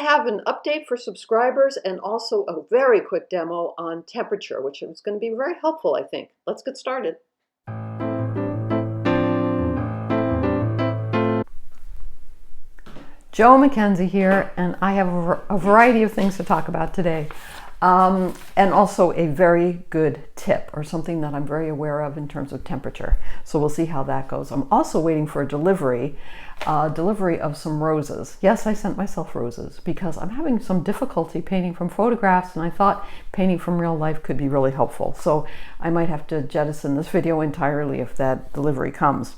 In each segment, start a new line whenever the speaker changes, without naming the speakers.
have an update for subscribers and also a very quick demo on temperature, which is going to be very helpful, I think. Let's get started.
Jo Mackenzie here, and I have a variety of things to talk about today. And also a very good tip, or something that I'm very aware of in terms of temperature. So we'll see how that goes. I'm also waiting for a delivery of some roses. Yes, I sent myself roses because I'm having some difficulty painting from photographs, and I thought painting from real life could be really helpful. So I might have to jettison this video entirely if that delivery comes.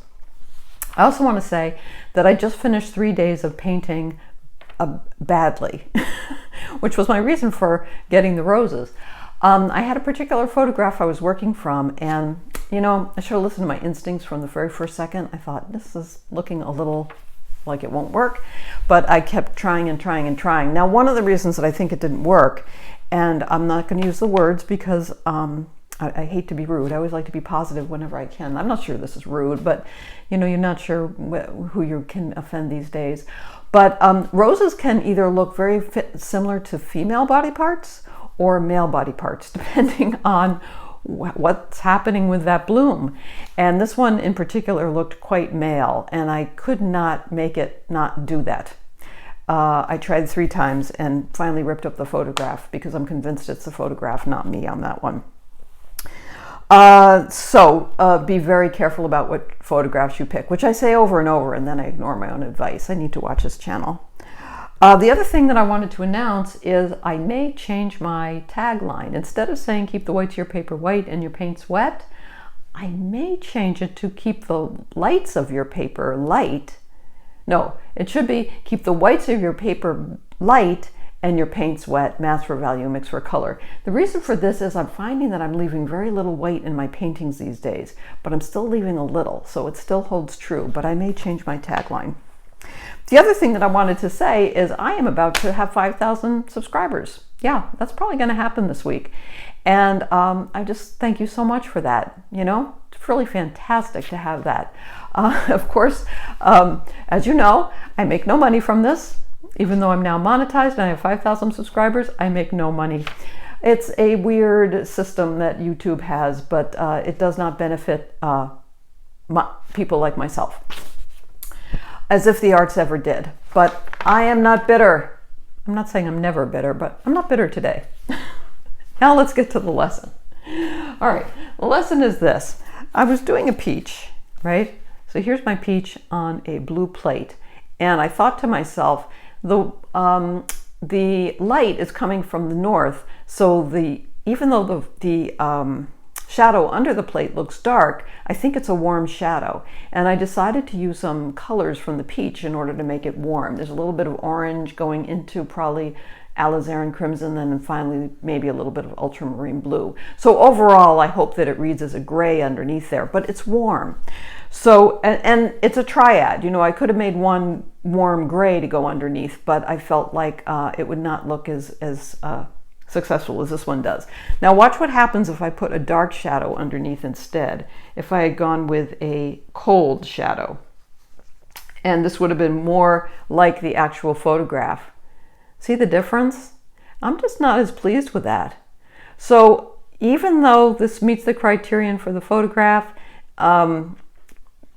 I also want to say that I just finished 3 days of painting badly, which was my reason for getting the roses. I had a particular photograph I was working from, and you know, I should have listened to my instincts from the very first second. I thought, this is looking a little like it won't work, but I kept trying and trying and trying. Now, one of the reasons that I think it didn't work, and I'm not going to use the words because I hate to be rude. I always like to be positive whenever I can. I'm not sure this is rude, but you know, you're not sure who you can offend these days. But roses can either look very similar to female body parts or male body parts, depending on what's happening with that bloom. And this one in particular looked quite male, and I could not make it not do that. I tried 3 times and finally ripped up the photograph because I'm convinced it's the photograph, not me on that one. So be very careful about what photographs you pick, which I say over and over, and then I ignore my own advice. I need to watch this channel. The other thing that I wanted to announce is I may change my tagline. Instead of saying keep the whites of your paper white and your paints wet, I may change it to keep the lights of your paper light. No, it should be keep the whites of your paper light and your paints wet, mass for value, mix for color. The reason for this is I'm finding that I'm leaving very little white in my paintings these days, but I'm still leaving a little, so it still holds true, but I may change my tagline. The other thing that I wanted to say is I am about to have 5,000 subscribers. Yeah, that's probably going to happen this week. And I just thank you so much for that. You know, it's really fantastic to have that. Of course, as you know, I make no money from this. Even though I'm now monetized and I have 5,000 subscribers, I make no money. It's a weird system that YouTube has, but it does not benefit people like myself, as if the arts ever did. But I am not bitter. I'm not saying I'm never bitter, but I'm not bitter today. Now let's get to the lesson. All right, the lesson is this. I was doing a peach, right? So here's my peach on a blue plate. And I thought to myself, the light is coming from the north, so even though the shadow under the plate looks dark, I think it's a warm shadow. And I decided to use some colors from the peach in order to make it warm. There's a little bit of orange going into probably alizarin crimson, and then finally maybe a little bit of ultramarine blue. So overall, I hope that it reads as a gray underneath there, but it's warm. So, and it's a triad. You know, I could have made one warm gray to go underneath, but I felt like it would not look as successful as this one does. Now watch what happens if I put a dark shadow underneath instead. If I had gone with a cold shadow, and this would have been more like the actual photograph. See the difference? I'm just not as pleased with that. So even though this meets the criterion for the photograph,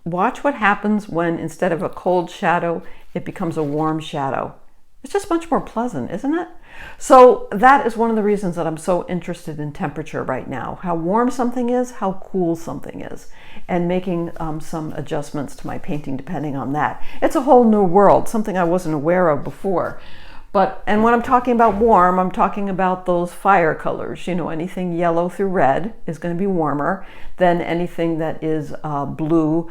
watch what happens when instead of a cold shadow, it becomes a warm shadow. It's just much more pleasant, isn't it? So that is one of the reasons that I'm so interested in temperature right now. How warm something is, how cool something is, and making some adjustments to my painting depending on that. It's a whole new world, something I wasn't aware of before. And when I'm talking about warm, I'm talking about those fire colors. You know, anything yellow through red is going to be warmer than anything that is blue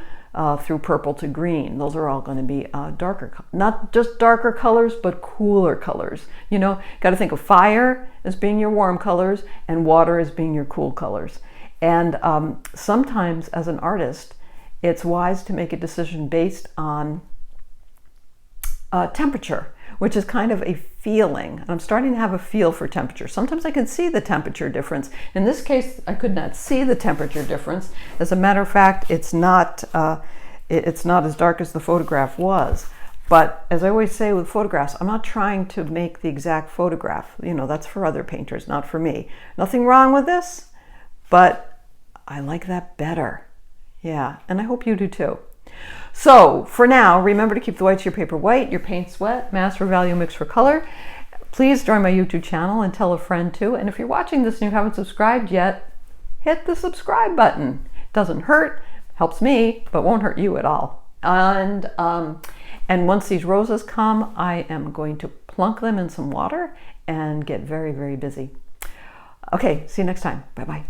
through purple to green. Those are all going to be darker, not just darker colors, but cooler colors. You know, got to think of fire as being your warm colors and water as being your cool colors. And sometimes as an artist, it's wise to make a decision based on temperature, which is kind of a feeling. And I'm starting to have a feel for temperature. Sometimes I can see the temperature difference. In this case, I could not see the temperature difference. As a matter of fact, it's not as dark as the photograph was. But as I always say with photographs, I'm not trying to make the exact photograph. You know, that's for other painters, not for me. Nothing wrong with this, but I like that better. Yeah, and I hope you do too. So for now, remember to keep the whites of your paper white, your paints wet, mass for value, mix for color. Please join my YouTube channel and tell a friend too. And if you're watching this and you haven't subscribed yet, hit the subscribe button. It doesn't hurt, helps me, but won't hurt you at all. And once these roses come, I am going to plunk them in some water and get very, very busy. Okay, see you next time. Bye-bye.